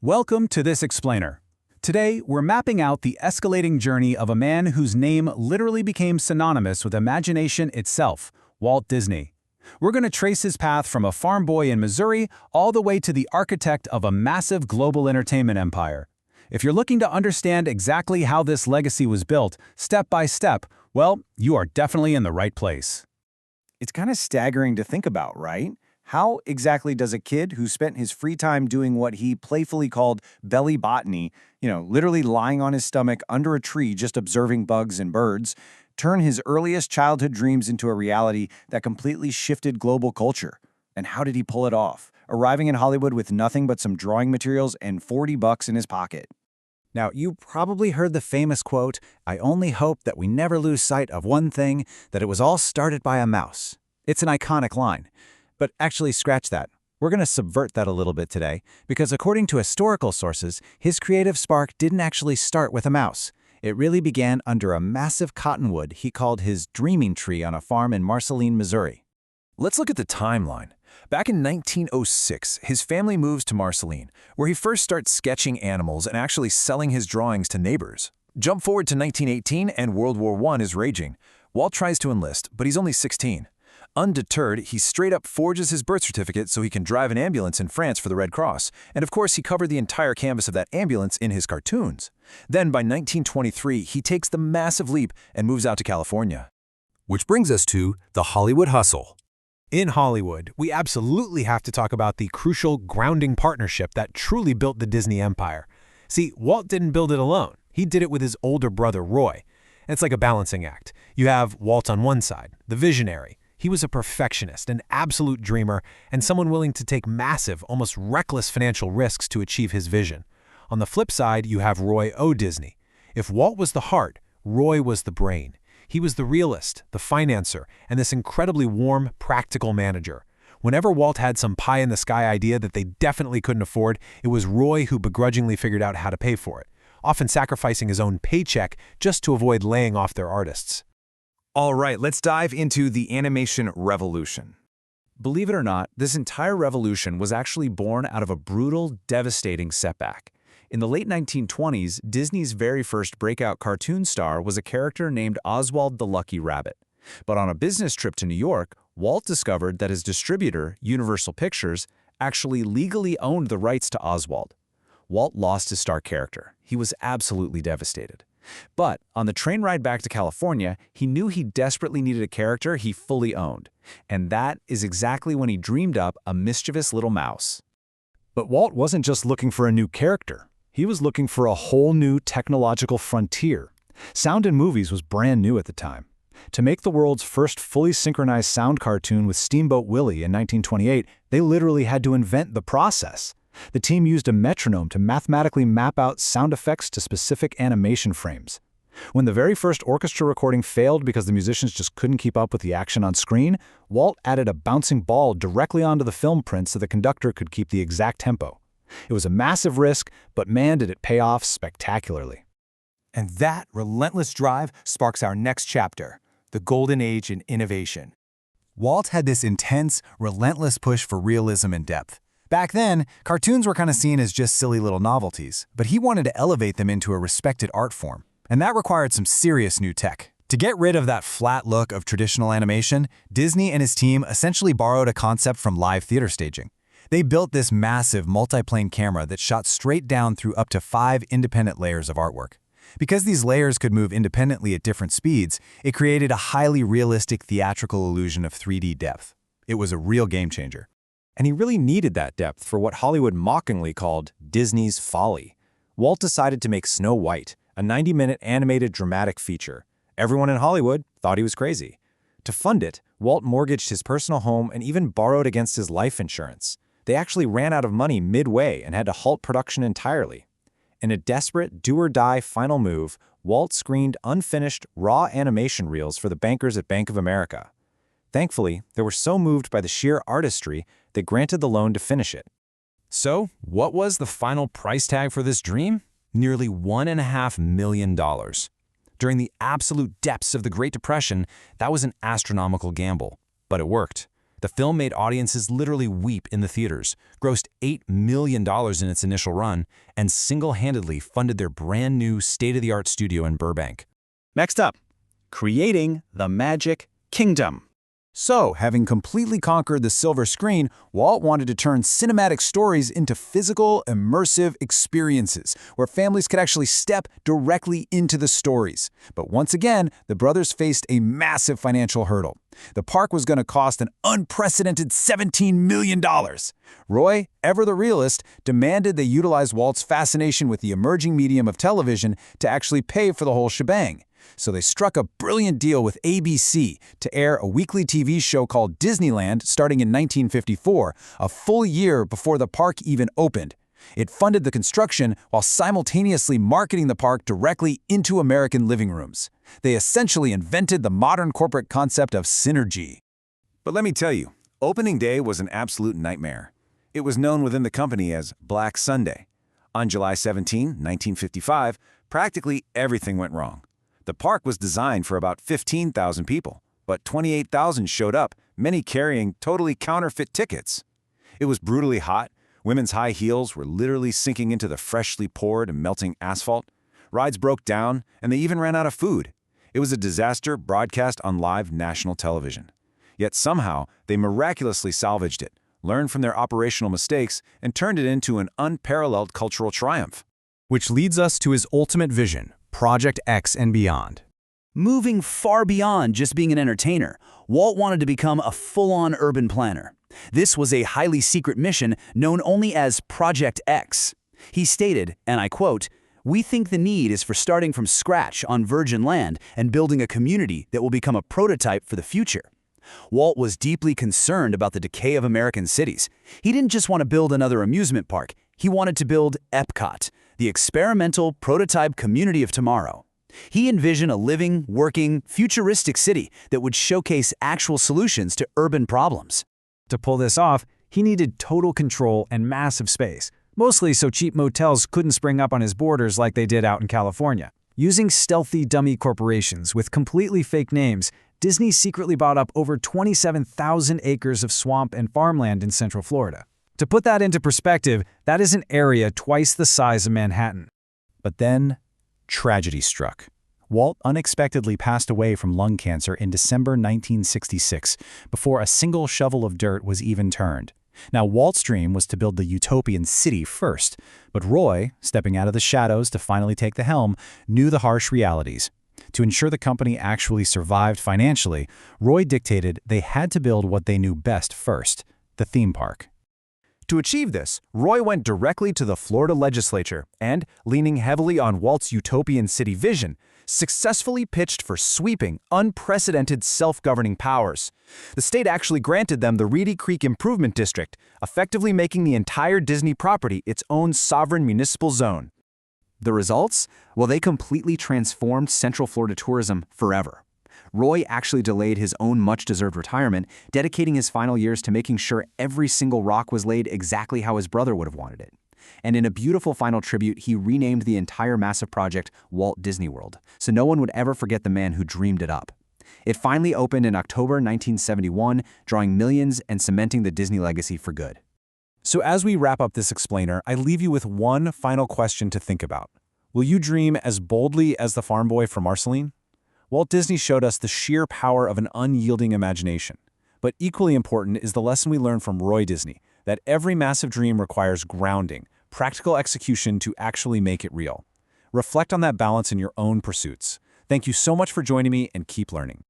Welcome to this explainer. Today, we're mapping out the escalating journey of a man whose name literally became synonymous with imagination itself, Walt Disney. We're going to trace his path from a farm boy in Missouri all the way to the architect of a massive global entertainment empire. If you're looking to understand exactly how this legacy was built, step by step, well, you are definitely in the right place. It's kind of staggering to think about, right? How exactly does a kid who spent his free time doing what he playfully called belly botany, literally lying on his stomach under a tree just observing bugs and birds, turn his earliest childhood dreams into a reality that completely shifted global culture? And how did he pull it off, arriving in Hollywood with nothing but some drawing materials and $40 in his pocket? Now, you probably heard the famous quote, "I only hope that we never lose sight of one thing, that it was all started by a mouse." It's an iconic line. But actually, scratch that. We're going to subvert that a little bit today, because according to historical sources, his creative spark didn't actually start with a mouse. It really began under a massive cottonwood he called his dreaming tree on a farm in Marceline, Missouri. Let's look at the timeline. Back in 1906, his family moves to Marceline, where he first starts sketching animals and actually selling his drawings to neighbors. Jump forward to 1918 and World War I is raging. Walt tries to enlist, but he's only 16. Undeterred, he straight up forges his birth certificate so he can drive an ambulance in France for the Red Cross, and of course he covered the entire canvas of that ambulance in his cartoons. Then by 1923, he takes the massive leap and moves out to California. Which brings us to the Hollywood hustle. In Hollywood, we absolutely have to talk about the crucial grounding partnership that truly built the Disney empire. See, Walt didn't build it alone. He did it with his older brother, Roy. It's like a balancing act. You have Walt on one side, the visionary. He was a perfectionist, an absolute dreamer, and someone willing to take massive, almost reckless financial risks to achieve his vision. On the flip side, you have Roy O. Disney. If Walt was the heart, Roy was the brain. He was the realist, the financer, and this incredibly warm, practical manager. Whenever Walt had some pie-in-the-sky idea that they definitely couldn't afford, it was Roy who begrudgingly figured out how to pay for it, often sacrificing his own paycheck just to avoid laying off their artists. All right, let's dive into the animation revolution. Believe it or not, this entire revolution was actually born out of a brutal, devastating setback. In the late 1920s, Disney's very first breakout cartoon star was a character named Oswald the Lucky Rabbit. But on a business trip to New York, Walt discovered that his distributor, Universal Pictures, actually legally owned the rights to Oswald. Walt lost his star character. He was absolutely devastated. But on the train ride back to California, he knew he desperately needed a character he fully owned. And that is exactly when he dreamed up a mischievous little mouse. But Walt wasn't just looking for a new character. He was looking for a whole new technological frontier. Sound in movies was brand new at the time. To make the world's first fully synchronized sound cartoon with Steamboat Willie in 1928, they literally had to invent the process. The team used a metronome to mathematically map out sound effects to specific animation frames. When the very first orchestra recording failed because the musicians just couldn't keep up with the action on screen, Walt added a bouncing ball directly onto the film print so the conductor could keep the exact tempo. It was a massive risk, but man did it pay off spectacularly. And that relentless drive sparks our next chapter, the golden age in innovation. Walt had this intense, relentless push for realism and depth. Back then, cartoons were kind of seen as just silly little novelties, but he wanted to elevate them into a respected art form. And that required some serious new tech. To get rid of that flat look of traditional animation, Disney and his team essentially borrowed a concept from live theater staging. They built this massive multiplane camera that shot straight down through up to 5 independent layers of artwork. Because these layers could move independently at different speeds, it created a highly realistic theatrical illusion of 3D depth. It was a real game changer. And he really needed that depth for what Hollywood mockingly called Disney's folly. Walt decided to make Snow White, a 90-minute animated dramatic feature. Everyone in Hollywood thought he was crazy. To fund it, Walt mortgaged his personal home and even borrowed against his life insurance. They actually ran out of money midway and had to halt production entirely. In a desperate do-or-die final move, Walt screened unfinished, raw animation reels for the bankers at Bank of America. Thankfully, they were so moved by the sheer artistry, they granted the loan to finish it. So, what was the final price tag for this dream? Nearly $1.5 million. During the absolute depths of the Great Depression, that was an astronomical gamble. But it worked. The The film made audiences literally weep in the theaters, grossed $8 million in its initial run, and single-handedly funded their brand new state-of-the-art studio in Burbank. Next up, creating the Magic Kingdom. So, having completely conquered the silver screen, Walt wanted to turn cinematic stories into physical, immersive experiences, where families could actually step directly into the stories. But once again, the brothers faced a massive financial hurdle. The park was going to cost an unprecedented $17 million. Roy, ever the realist, demanded they utilize Walt's fascination with the emerging medium of television to actually pay for the whole shebang. So they struck a brilliant deal with ABC to air a weekly TV show called Disneyland starting in 1954, a full year before the park even opened. It funded the construction while simultaneously marketing the park directly into American living rooms. They essentially invented the modern corporate concept of synergy. But let me tell you, opening day was an absolute nightmare. It was known within the company as Black Sunday. On July 17, 1955, practically everything went wrong. The park was designed for about 15,000 people, but 28,000 showed up, many carrying totally counterfeit tickets. It was brutally hot. Women's high heels were literally sinking into the freshly poured and melting asphalt. Rides broke down, and they even ran out of food. It was a disaster broadcast on live national television. Yet somehow, they miraculously salvaged it, learned from their operational mistakes, and turned it into an unparalleled cultural triumph. Which leads us to his ultimate vision, Project X and beyond. Moving far beyond just being an entertainer, Walt wanted to become a full-on urban planner. This was a highly secret mission known only as Project X. He stated, and I quote, "We think the need is for starting from scratch on virgin land and building a community that will become a prototype for the future." Walt was deeply concerned about the decay of American cities. He didn't just want to build another amusement park. He wanted to build Epcot, the experimental prototype community of tomorrow. He envisioned a living, working, futuristic city that would showcase actual solutions to urban problems. To pull this off, he needed total control and massive space, mostly so cheap motels couldn't spring up on his borders like they did out in California. Using stealthy dummy corporations with completely fake names, Disney secretly bought up over 27,000 acres of swamp and farmland in Central Florida. To put that into perspective, that is an area twice the size of Manhattan. But then, tragedy struck. Walt unexpectedly passed away from lung cancer in December 1966, before a single shovel of dirt was even turned. Now, Walt's dream was to build the utopian city first, but Roy, stepping out of the shadows to finally take the helm, knew the harsh realities. To ensure the company actually survived financially, Roy dictated they had to build what they knew best first, the theme park. To achieve this, Roy went directly to the Florida legislature and, leaning heavily on Walt's utopian city vision, successfully pitched for sweeping, unprecedented self-governing powers. The state actually granted them the Reedy Creek Improvement District, effectively making the entire Disney property its own sovereign municipal zone. The results? Well, they completely transformed Central Florida tourism forever. Roy actually delayed his own much-deserved retirement, dedicating his final years to making sure every single rock was laid exactly how his brother would have wanted it. And in a beautiful final tribute, he renamed the entire massive project Walt Disney World, so no one would ever forget the man who dreamed it up. It finally opened in October 1971, drawing millions and cementing the Disney legacy for good. So as we wrap up this explainer, I leave you with one final question to think about. Will you dream as boldly as the farm boy from Marceline? Walt Disney showed us the sheer power of an unyielding imagination. But equally important is the lesson we learned from Roy Disney, that every massive dream requires grounding, practical execution to actually make it real. Reflect on that balance in your own pursuits. Thank you so much for joining me, and keep learning.